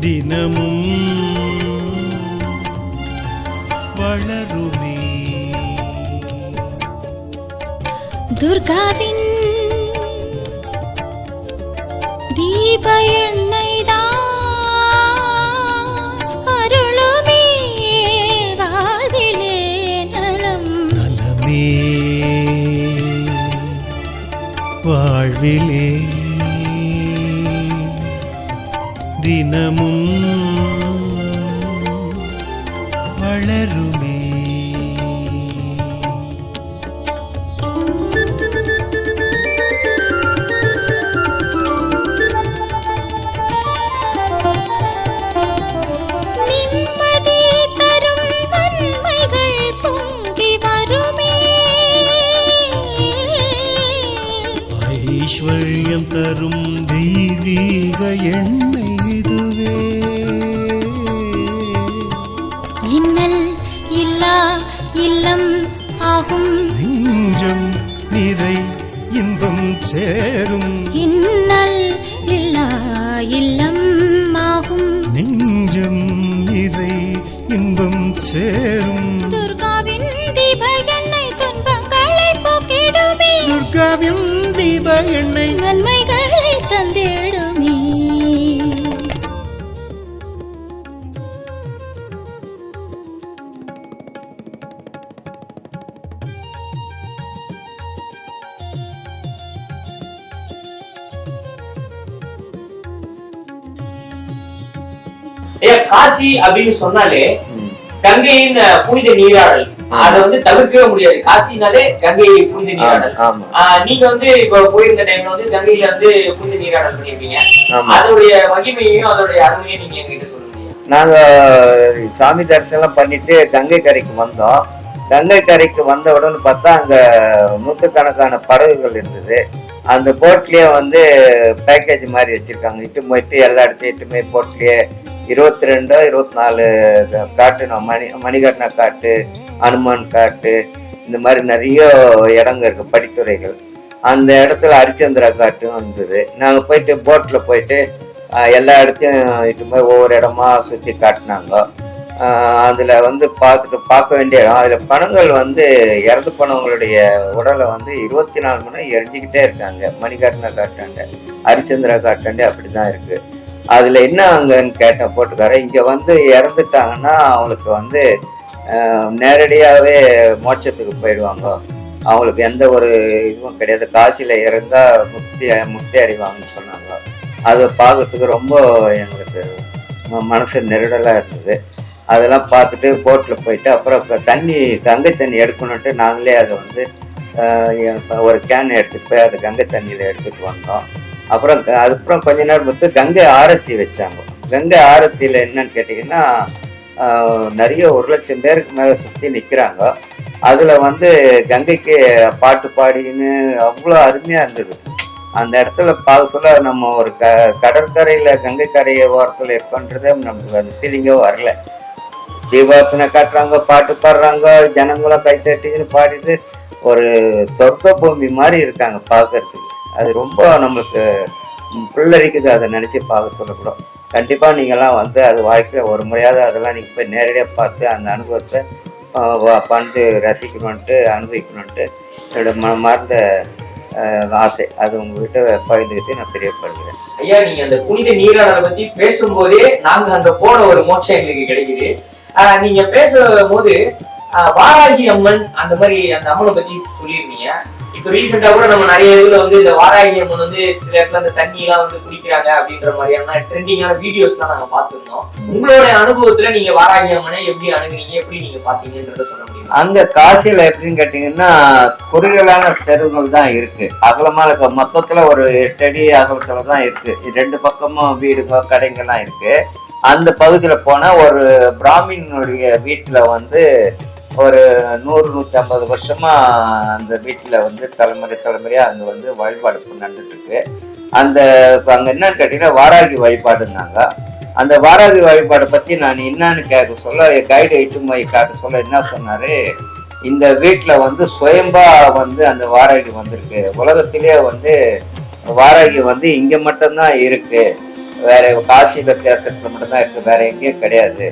தினமும் வளருமே. துர்காவின் தீப எண்ணெய்தான் அருளுமே வாழ்விலே நலம். நலமே வாழ்விலே தினமும் வளருமே. நிம்மதி தரும் நன்மைகள் பொங்கி வருமே. ஐஸ்வர்யம் தரும் தெய்வீக எண்ணெய் இதுவே. இன்னல் இல்லா இல்லம் ஆகும். நெஞ்சம் நிறை இன்பம் சேரும். இன்னல் இல்லா இல்லம் ஆகும். நெஞ்சம் நிறை இன்பம் சேரும். துர்காவின் தீப எண்ணெய் துன்பங்களை போக்கிடுமே. துர்காவின் தீப எண்ணெய் நன்மைகளை தந்திடுமே. காசி அப்படின்னு சொன்னாலே கங்கையின் புனித நீராடல், அதை வந்து தவிர்க்கவே முடியாது. காசினாலே கங்கை புனித நீராடல். நீங்க வந்து இப்ப போயிருந்த டைம்ல வந்து கங்கையில வந்து புனித நீராடல் பண்ணிருக்கீங்க. அதோடைய மகிமையையும் அதோடைய அருமையும் நீங்க எங்கிட்ட சொல்லுவீங்க? நாங்க சாமி தரிசனம் பண்ணிட்டு கங்கை கரைக்கு வந்தோம். கங்கை கரைக்கு வந்த உடனே பார்த்தா அங்க நூற்றுக்கணக்கான படகுகள் இருந்தது. அந்த போட்லயே வந்து பேக்கேஜ் மாதிரி வச்சிருக்காங்க. இட்டு போயிட்டு எல்லா இடத்தையும் இட்டு போய் போட்லயே 22 24 காட்டு, மணிகர்ணா காட்டு, அனுமான் காட்டு, இந்த மாதிரி நிறைய இடங்க இருக்கு, படித்துறைகள். அந்த இடத்துல ஹரிச்சந்திரா காட்டும் இருந்தது. நாங்க போயிட்டு போட்ல போயிட்டு எல்லா இடத்தையும் இட்டு போய் ஒவ்வொரு இடமா சுத்தி காட்டினாங்க. அதுல வந்து பார்க்க வேண்டிய இடம். அதுல பணங்கள் வந்து இறந்து போனவங்களுடைய உடலை வந்து 24 மணி நேரம் எரிஞ்சுக்கிட்டே இருக்காங்க. மணிகர்ணா காட்டாண்ட, ஹரிச்சந்திரா காட்டாண்ட அப்படிதான் இருக்கு. அதுல என்ன அங்கன்னு கேட்டேன் போட்டுக்கார, இங்க வந்து இறந்துட்டாங்கன்னா அவங்களுக்கு வந்து நேரடியாவே மோட்சத்துக்கு போயிடுவாங்க, அவங்களுக்கு எந்த ஒரு இதுவும் கிடையாது, காசில இறந்தா முக்தி அடைவாங்கன்னு சொன்னாங்க. அதை பார்க்கறதுக்கு ரொம்ப எங்களுக்கு மனசு நெருடலா இருந்தது. அதெல்லாம் பார்த்துட்டு போட்ல போயிட்டு அப்புறம் கங்கை தண்ணி எடுக்கணுன்ட்டு நாங்களே அதை வந்து ஒரு கேன் எடுத்துட்டு போய் அதை கங்கை தண்ணியில எடுத்துட்டு வந்தோம். அதுக்கப்புறம் கொஞ்ச நேரம் பார்த்து கங்கை ஆரத்தி வச்சாங்க. கங்கை ஆரத்தியில என்னன்னு கேட்டீங்கன்னா நிறைய 1 லட்சம் பேருக்கு மேல சுத்தி நிக்கிறாங்க. அதுல வந்து கங்கைக்கு பாட்டு பாடின்னு அவ்வளோ அருமையா இருந்தது. அந்த இடத்துல பார்க்க சொல்ல நம்ம ஒரு கடற்கரையில கங்கை கரையை ஓரத்துல இருக்கோன்றதே நமக்கு அந்த ஃபீலிங்கே வரல. தீபார்த்தனை காட்டுறாங்க, பாட்டு பாடுறாங்க, ஜனங்களும் கைத்தட்டின்னு பாடிட்டு ஒரு சொர்க்க பூமி மாதிரி இருக்காங்க பார்க்கறதுக்கு. அது ரொம்ப நம்மளுக்கு புல்லரிக்குது அதை நினைச்சு பார்க்க சொல்லக்கூடும். கண்டிப்பா நீங்கெல்லாம் வந்து அது வாழ்க்கை ஒரு முறையாவது அதெல்லாம் நீங்க போய் நேரடியாக பார்த்து அந்த அனுபவத்தை பண்ணி ரசிக்கணும்ன்ட்டு அனுபவிக்கணும்ன்ட்டு என்னோட மனமார்ந்த ஆசை. அது உங்ககிட்ட பகிர்ந்துக்கிட்டு நான் தெரியப்படுகிறேன். ஐயா, நீங்க அந்த புனித நீராடலை பத்தி பேசும்போதே நாங்க அங்க போன ஒரு மோட்சம் எங்களுக்கு கிடைக்குது. நீங்க பேசும்போது வாராகி அம்மன் அந்த மாதிரி அந்த அம்மனை பத்தி சொல்லியிருந்தீங்க. இப்ப ரீசெண்டா கூட நம்ம நிறைய இதுல வந்து இந்த வாராகி அம்மன் வந்து சில இடத்துல அந்த தண்ணி எல்லாம் வந்து குடிக்கிறாங்க அப்படின்ற மாதிரியான ட்ரெண்டிங்கான வீடியோஸ் தான் நாங்க பார்த்திருந்தோம். உங்களோட அனுபவத்துல நீங்க வாராகி அம்மனை எப்படி அணுகுனீங்க, எப்படி நீங்க பாத்தீங்கன்றத சொல்ல முடியும்? அங்க காசியில எப்படின்னு கேட்டீங்கன்னா குறுகலான தெருவுகள் தான் இருக்கு. அகலமா இருக்க மொத்தத்துல ஒரு 8 அடி அகலத்துல தான் இருக்கு. 2 பக்கமும் வீடுகள் கடைங்கள்லாம் இருக்கு. அந்த பகுதியில போனா ஒரு பிராமினுடைய வீட்டுல வந்து ஒரு 100-150 வருஷமா அந்த வீட்டுல வந்து தலைமுறையா அங்க வந்து வழிபாடு நடந்துட்டு இருக்கு. அங்க என்னன்னு கேட்டீங்கன்னா வாராகி வழிபாடுனாங்க. அந்த வாராகி வழிபாடை பத்தி நான் என்னன்னு கேட்க சொல்ல கைடு இட்டுமாய் காட்ட சொல்ல என்ன சொன்னாரு, இந்த வீட்டுல வந்து சுயம்பா வந்து அந்த வாராகி வந்திருக்கு. உலகத்திலேயே வந்து வாராகி வந்து இங்க மட்டும்தான் இருக்கு. வேற காசியில தேர்தத்துல மட்டும்தான் இருக்கு, வேற எங்கேயும் கிடையாது.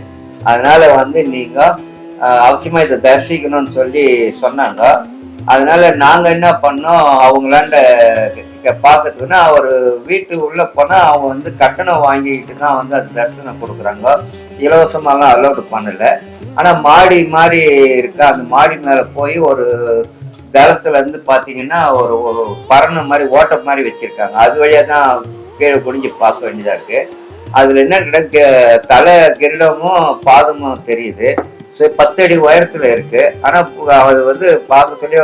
அதனால வந்து நீங்க அவசியமா இதை தரிசிக்கணும்னு சொல்லி சொன்னாங்க. அதனால நாங்க என்ன பண்ணோம், அவங்களாண்ட பார்க்கறதுக்குன்னா ஒரு வீட்டு உள்ள போனா அவங்க வந்து கட்டணம் வாங்கிட்டு தான் வந்து அது தரிசனம் கொடுக்குறாங்க. இலவசமாலாம் அலோடு பண்ணல. ஆனா மாடி மாதிரி இருக்கு, அந்த மாடி மேல போய் ஒரு தளத்துல இருந்து பாத்தீங்கன்னா ஒரு ஒரு பரண மாதிரி ஓட்ட மாதிரி வச்சிருக்காங்க. அது வழியா தான் கீழே குடிஞ்சு பார்க்க வேண்டியதா இருக்கு. அதுல என்ன கிட்ட தலை கிரீடமும் பாதமும் தெரியுது. 10 அடி உயரத்துல இருக்கு. ஆனா அது வந்து பார்க்க சொல்லி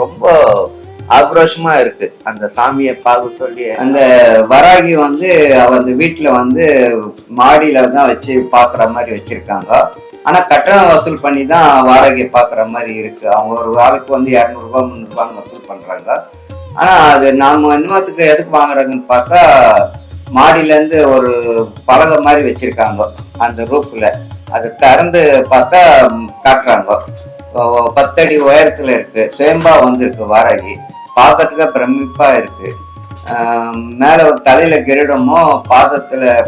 ரொம்ப ஆக்ரோஷமா இருக்கு அந்த சாமியை பார்க்க சொல்லி. அந்த வராகி வந்து அந்த வீட்டுல வந்து மாடியில தான் வச்சு பாக்குற மாதிரி வச்சிருக்காங்க. ஆனா கட்டணம் வசூல் பண்ணி தான் வாடகை பாக்குற மாதிரி இருக்கு. அவங்க ஒரு ஆளுக்கு வந்து 200 ரூபாய் 300 ரூபான்னு வசூல் பண்றாங்க. ஆனா அது நாம இன்னத்துக்கு எதுக்கு வாங்குறாங்கன்னு பார்த்தா, மாடியில இருந்து ஒரு பலகை மாதிரி வச்சிருக்காங்க அந்த ரூப்ல. அதை திறந்து பார்த்தா காட்டுறாங்க. 10 அடி உயரத்துல இருக்கு, சுயம்பா வந்திருக்கு வாராகி. பார்க்கறதுக்கு பிரமிப்பா இருக்கு. மேல தலையில கிரீடமும்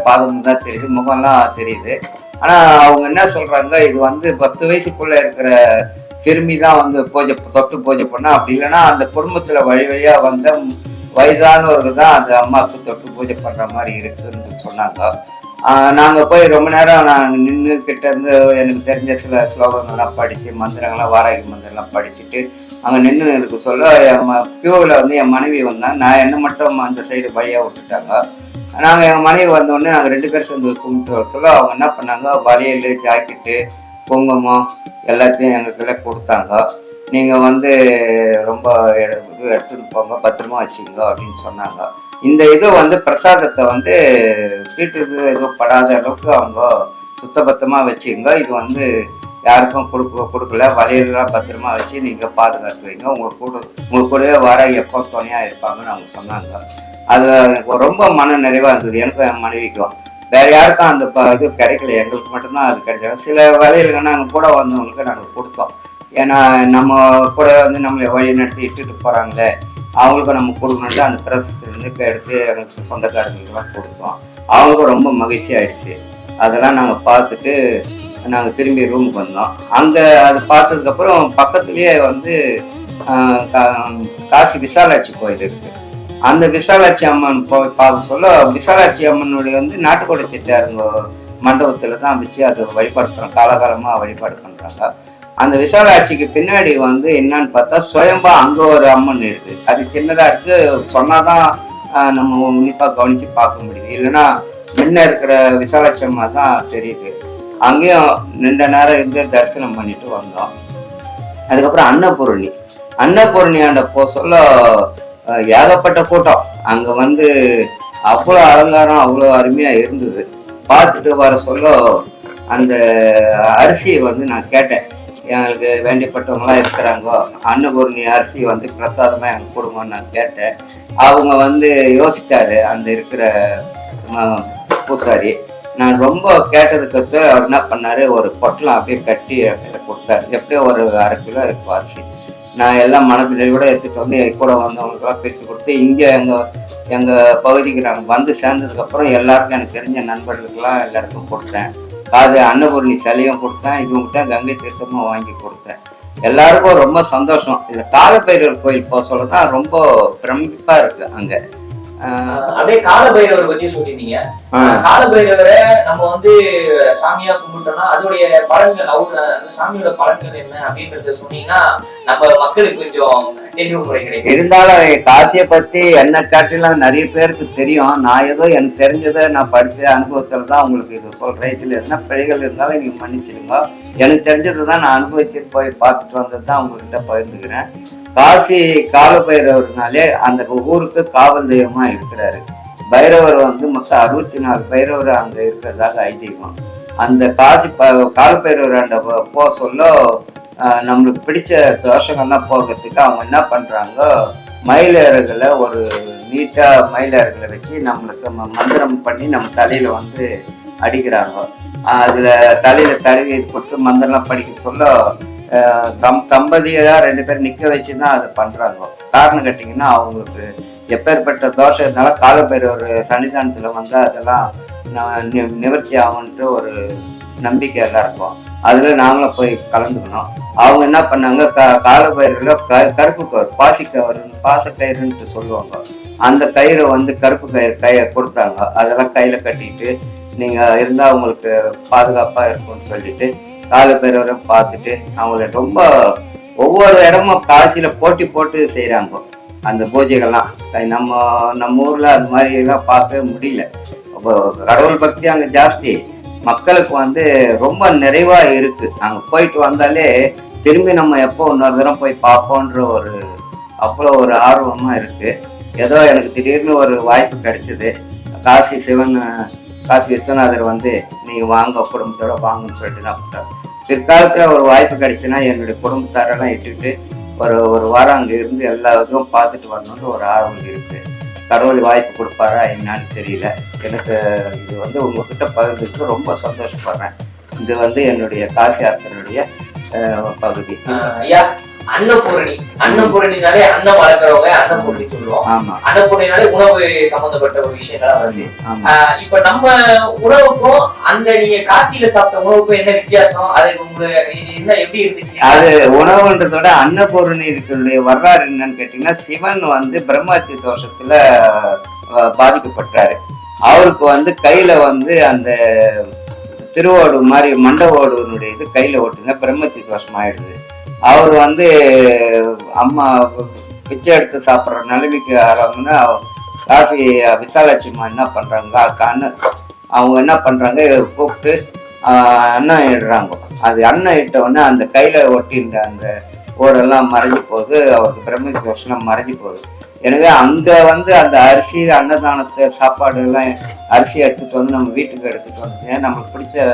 பாதமும் தான் தெரியுது, முகம்லாம் தெரியுது. ஆனா அவங்க என்ன சொல்றாங்க, இது வந்து 10 வயசுக்குள்ள இருக்கிற சிறுமி தான் வந்து தொட்டு பூஜை பண்ணா, அப்படி இல்லைன்னா அந்த குடும்பத்துல வழி வழியா வந்த வயதானவர்கள் தான் அந்த அம்மாவுக்கு தொட்டு பூஜை பண்ற மாதிரி இருக்குன்னு சொன்னாங்க. நாங்க போய் ரொம்ப நேரம் நான் நின்று கிட்ட இருந்து எனக்கு தெரிஞ்ச சில ஸ்லோகங்கள்லாம் படிச்சு, மந்திரங்கள்லாம் வாராகி மந்திரம்லாம் படிச்சுட்டு அங்க நின்று எனக்கு சொல்ல, கியூவில் வந்து என் மனைவி வந்தாங்க. நான் என்ன மட்டும் அந்த சைடு வழியா விட்டுட்டாங்க. நாங்க என் மனைவி வந்தோடனே நாங்கள் 2 பேர் சேர்ந்து கும்பிட்டு வர சொல்ல, அவங்க என்ன பண்ணாங்க, வளையல், ஜாக்கெட்டு, குங்குமம் எல்லாத்தையும் எங்களுக்குள்ள கொடுத்தாங்க. நீங்க வந்து ரொம்ப எடுத்துட்டு போங்க, பத்திரமா வச்சுக்கோங்க அப்படின்னு சொன்னாங்க. இந்த இது வந்து பிரசாதத்தை வந்து தீட்டு எதுவும் படாத அளவுக்கு அவங்க சுத்தபத்தமா வச்சுக்கோங்க. இது வந்து யாருக்கும் கொடுக்கல, வளையலாம் பத்திரமா வச்சு நீங்க பாதுகாத்து வைங்க. உங்க கூடவே வர எப்போ துணையா இருப்பாங்கன்னு அவங்க சொன்னாங்க. அது ரொம்ப மன நிறைவா இருந்தது எனக்கும் என் மனைவிக்கும். வேற யாருக்கும் அந்த இது கிடைக்கல, எங்களுக்கு மட்டும்தான் அது கிடைச்சது. சில வளையல்கள் நாங்கள் கூட வந்தவங்களுக்கு நாங்கள் கொடுத்தோம். ஏன்னா நம்ம கூட வந்து நம்மளை வழி நடத்தி இட்டுட்டு போறாங்களே, அவங்களுக்கும் நம்ம கொடுக்கணும்ட்டு அந்த பிரசத்திலிருந்து எடுத்து எங்களுக்கு சொந்தக்காரங்களுக்கெல்லாம் கொடுத்தோம். அவங்களுக்கும் ரொம்ப மகிழ்ச்சி ஆயிடுச்சு. அதெல்லாம் நாங்கள் பார்த்துட்டு நாங்கள் திரும்பி ரூமுக்கு வந்தோம். அங்கே அது பார்த்ததுக்கப்புறம் பக்கத்துலேயே வந்து காசி விசாலாட்சி கோயில் இருக்கு. அந்த விசாலாட்சி அம்மன் போய் பார்க்க சொல்ல, விசாலாட்சி அம்மனுடைய வந்து நாட்டுக்கோடை செட்டியாருங்க மண்டபத்தில் தான் வச்சு அதை வழிபாடு பண்ணுறோம், காலகாலமாக வழிபாடு பண்ணுறாங்க. அந்த விசாலாட்சிக்கு பின்னாடி வந்து என்னன்னு பார்த்தா சுயம்பா அங்கே ஒரு அம்மன் இருக்கு. அது சின்னதாக இருக்கு, சொன்னாதான் நம்ம உன்னிப்பாக கவனித்து பார்க்க முடியுது. இல்லைன்னா முன்ன இருக்கிற விசாலாட்சி அம்மா தான் தெரியுது. அங்கேயும் 2 நேரம் இருந்து தரிசனம் பண்ணிட்டு வந்தோம். அதுக்கப்புறம் அன்னபூரணி ஆண்ட சொல்ல ஏகப்பட்ட கூட்டம். அங்க வந்து அவ்வளோ அலங்காரம் அவ்வளோ அருமையா இருந்தது. பார்த்துட்டு வர சொல்ல அந்த அரிசியை வந்து நான் கேட்டேன், எங்களுக்கு வேண்டியப்பட்டவங்களாம் இருக்கிறாங்க, அன்னபூரணி அரிசி வந்து பிரசாதமா எனக்கு கொடுங்கன்னு நான் கேட்டேன். அவங்க வந்து யோசிச்சாரு அந்த இருக்கிற பூசாரி. நான் ரொம்ப கேட்டதுக்கு அவர் என்ன பண்ணாரு, ஒரு பொட்டலம் அப்படியே கட்டி கொடுத்தாரு. எப்படியோ ஒரு 1/2 கிலோ இருக்கும் அரிசி. நான் எல்லாம் மனதிலோட எடுத்துட்டு வந்து கூட வந்தவங்களுக்கெல்லாம் பிரித்து கொடுத்து, இங்கே எங்கள் பகுதிக்கு நாங்கள் வந்து சேர்ந்ததுக்கப்புறம் எல்லாருக்கும் எனக்கு தெரிஞ்ச நண்பர்களுக்கெல்லாம் எல்லாருக்கும் கொடுத்தேன். அது அன்னபூரணி சிலையும் கொடுத்தேன், இவங்ககிட்ட கங்கை தீர்த்தமும் வாங்கி கொடுத்தேன். எல்லாருக்கும் ரொம்ப சந்தோஷம். இந்த காலபைரவர் கோயில் போக சொல்லதான் ரொம்ப பிரமிப்பா இருக்கு அங்க. அப்படியே காலபைரவர் பத்தி சொல்லிருந்தீங்க. காலபைரவரை நம்ம வந்து சாமியா கும்பிட்டோம்னா அதோடைய பலன்கள், அந்த சாமியோட பலன்கள் என்ன அப்படின்றத சொன்னீங்கன்னா நம்ம மக்களுக்கு கொஞ்சம் தெளிவு முறை கிடைக்கும். இருந்தாலும் காசியை பத்தி என்ன காட்டிலாம் நிறைய பேருக்கு தெரியும். நான் ஏதோ எனக்கு தெரிஞ்சதை நான் படிச்ச அனுபவத்துல தான் உங்களுக்கு இது சொல்றேன். இதுல என்ன பிழைகள் இருந்தாலும் நீங்க மன்னிச்சிடுங்க. எனக்கு தெரிஞ்சதை தான் நான் அனுபவிச்சுட்டு போய் பார்த்துட்டு வந்தது தான் உங்ககிட்ட பகிர்ந்துக்கிறேன். காசி காலபைரவர்னாலே அந்த ஊருக்கு காவல் தெய்வமா இருக்கிறாரு. பைரவர் வந்து மொத்தம் 64 பைரவர் அங்க இருக்கிறதாக ஐதீகம். அந்த காசி காலபைரவர் அந்த போக சொல்ல நம்மளுக்கு பிடிச்ச தோஷங்கள்லாம் போகிறதுக்கு அவங்க என்ன பண்றாங்க, மயிலேறுகளை ஒரு நீட்டா மயிலேறுகளை வச்சு நம்மளுக்கு மந்திரம் பண்ணி நம்ம தலையில வந்து அடிக்கிறாங்க. அதுல தலையில தழுவி கொடுத்து மந்திரம்லாம் படிக்க சொல்ல தம்பதியா 2 பேர் நிக்க வச்சுதான் அதை பண்றாங்க. காரணம் கேட்டீங்கன்னா அவங்களுக்கு எப்பேற்பட்ட தோஷம் இருந்தாலும் காலபைரவர் சன்னிதானத்துல வந்தா அதெல்லாம் நிவர்த்தி ஆகும்ன்ற ஒரு நம்பிக்கை எல்லாருக்கும். அதுல நாங்களும் போய் கலந்துக்கணும். அவங்க என்ன பண்ணாங்க, காலபைரவர்ல கருப்பு கயிறு பாசக்கயிறுன்ட்டு சொல்லுவாங்க. அந்த கயிறை வந்து கருப்பு கயிறு கொடுத்தாங்க. அதெல்லாம் கையில கட்டிட்டு நீங்க இருந்தா உங்களுக்கு பாதுகாப்பா இருக்கும்னு சொல்லிட்டு காலபைரவரை பார்த்துட்டு அவங்கள ரொம்ப ஒவ்வொரு இடமும் காசியில போட்டி போட்டு செய்யறாங்க அந்த பூஜைகள்லாம். நம்ம ஊர்ல அது மாதிரி எல்லாம் பார்க்கவே முடியல. கடவுள் பக்தி அங்க ஜாஸ்தி, மக்களுக்கு வந்து ரொம்ப நிறைவா இருக்கு. அங்க போயிட்டு வந்தாலே திரும்பி நம்ம எப்போ இன்னொரு தரம் போய் பார்ப்போன்ற ஒரு அவ்வளோ ஒரு ஆர்வமா இருக்கு. ஏதோ எனக்கு திடீர்னு ஒரு வாய்ப்பு கிடைச்சது. காசி விஸ்வநாதர் வந்து நீங்க வாங்க குடும்பத்தோட வாங்கன்னு சொல்லிட்டு நான் பிற்காலத்துல ஒரு வாய்ப்பு கிடைச்சுன்னா என்னுடைய குடும்பத்தாரெல்லாம் இட்டுக்கிட்டு ஒரு வாரம் அங்க இருந்து எல்லா இதுவும் பார்த்துட்டு வரணும்னு ஒரு ஆர்வம் இருக்கு. கடவுள் வாய்ப்பு கொடுப்பாரா என்னன்னு தெரியல. எனக்கு இது வந்து உங்ககிட்ட பகிர்ந்துட்டு ரொம்ப சந்தோஷப்படுறேன். இது வந்து என்னுடைய காசி யாத்திரையுடைய பகுதி. ஐயா, அன்னபூரணினாலே அன்னம் வளர்க்குறவங்க அன்னபூரணி சொல்லுவோம். அன்னபூரணினாலே உணவு சம்பந்தப்பட்ட ஒரு விஷயங்களா வருது. இப்ப நம்ம உணவுக்கும் அந்த நீங்க காசியில சாப்பிட்ட உணவுக்கும் என்ன வித்தியாசம்? அது உங்களுக்கு என்ன எப்படி இருந்துச்சு? அது உணவுன்றதோட அன்னபூரணிகளுடைய வரலாறு என்னன்னு கேட்டீங்கன்னா, சிவன் வந்து பிரம்மஹத்தி தோஷத்துல பாதிக்கப்பட்டாரு. அவருக்கு வந்து கையில வந்து அந்த திருவோடு மாதிரி மண்டவோடுனுடைய இது கையில ஓட்டுங்க பிரம்மஹத்தி தோஷம் ஆயிடுது. அவர் வந்து அம்மா பிச்சை எடுத்து சாப்பிட்ற நிலைமைக்கு ஆரம்பினா காசி விசாலாட்சிமா என்ன பண்றாங்க, அவங்க என்ன பண்றாங்க, கூப்பிட்டு அன்னம் இடுறாங்க. அது அன்னம் இட்ட உடனே அந்த கையில ஒட்டியிருந்த அந்த ஓடெல்லாம் மறைஞ்சு போகுது. அவருக்கு பிரம்ம தோஷம்லாம் மறைஞ்சு போகுது. எனவே அங்க வந்து அந்த அரிசி அன்னதானத்தை சாப்பாடு எல்லாம் அரிசி எடுத்துட்டு வந்து நம்ம வீட்டுக்கு எடுத்துட்டு வந்து நம்மளுக்கு பிடிச்ச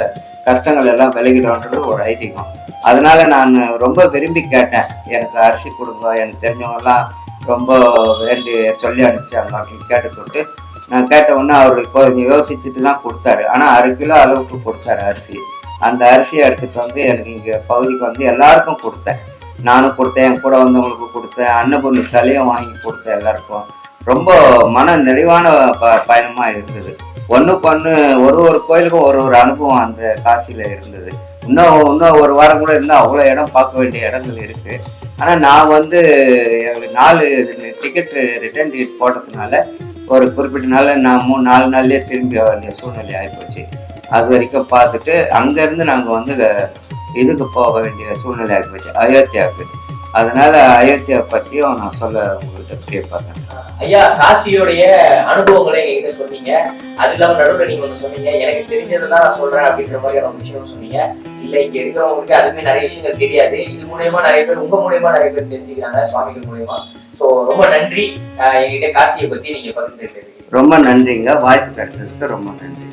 கஷ்டங்கள் எல்லாம் விலகிடும்ன்றது ஒரு ஐதீகம். அதனால நான் ரொம்ப விரும்பி கேட்டேன், எனக்கு அரிசி கொடுங்க, எனக்கு தெரிஞ்சவங்க எல்லாம் ரொம்ப வேண்டி சொல்லி அனுப்பிச்சாங்க அப்படின்னு கேட்டு நான் கேட்ட உடனே அவருக்கு கொஞ்சம் யோசிச்சுட்டு தான் கொடுத்தாரு. ஆனா 6 கிலோ அளவுக்கு கொடுத்தாரு அரிசி. அந்த அரிசியை எடுத்துட்டு வந்து எனக்கு இங்க பகுதிக்கு வந்து எல்லாருக்கும் கொடுத்தேன். நானும் கொடுத்தேன், என் கூட வந்தவங்களுக்கு கொடுத்தேன், அன்னபூர்ணி சிலையும் வாங்கி கொடுத்தேன் எல்லாருக்கும். ரொம்ப மன நிறைவான பயணமா இருந்தது. ஒன்றுக்கு ஒன்று ஒரு கோயிலுக்கும் ஒரு அனுபவம் அந்த காசியில இருந்தது. இன்னும் ஒரு வாரம் கூட இருந்தால் அவ்வளோ இடம் பார்க்க வேண்டிய இடங்கள் இருக்கு. ஆனால் நான் வந்து எங்களுக்கு 4 டிக்கெட் ரிட்டர்ன் டிக்கெட் போட்டதுனால ஒரு குறிப்பிட்ட நாள் நான் 4 நாள்லயே திரும்பி வேண்டிய சூழ்நிலை ஆகிப்போச்சு. அது வரைக்கும் பார்த்துட்டு அங்கேருந்து நாங்கள் வந்து இதுக்கு போக வேண்டிய சூழ்நிலை ஆகிப்போச்சு, அயோத்தியாவுக்கு. அதனால அயோத்தியா பற்றியும் நான் சொல்ல உங்கள்கிட்ட கேட்பாங்க. ஐயா, காசியோடைய அனுபவங்களை என்கிட்ட சொன்னீங்க. அது இல்லாம நடுவில் நீங்க ஒண்ணு சொன்னீங்க, எனக்கு தெரிஞ்சதுதான் நான் சொல்றேன் அப்படின்ற மாதிரியான ஒரு விஷயம் சொன்னீங்க. இல்ல இங்க இருக்கிறவங்களுக்கு அதுமே நிறைய விஷயங்கள் தெரியாது. இது மூலயமா நிறைய பேர், உங்க மூலயமா நிறைய பேர் தெரிஞ்சுக்கிறாங்க, சுவாமிகள் மூலயமா. சோ ரொம்ப நன்றி என்கிட்ட காசியை பத்தி நீங்க பகிர்ந்து. ரொம்ப நன்றிங்க, வாய்ப்பு கிடைச்சதுக்கு ரொம்ப நன்றி.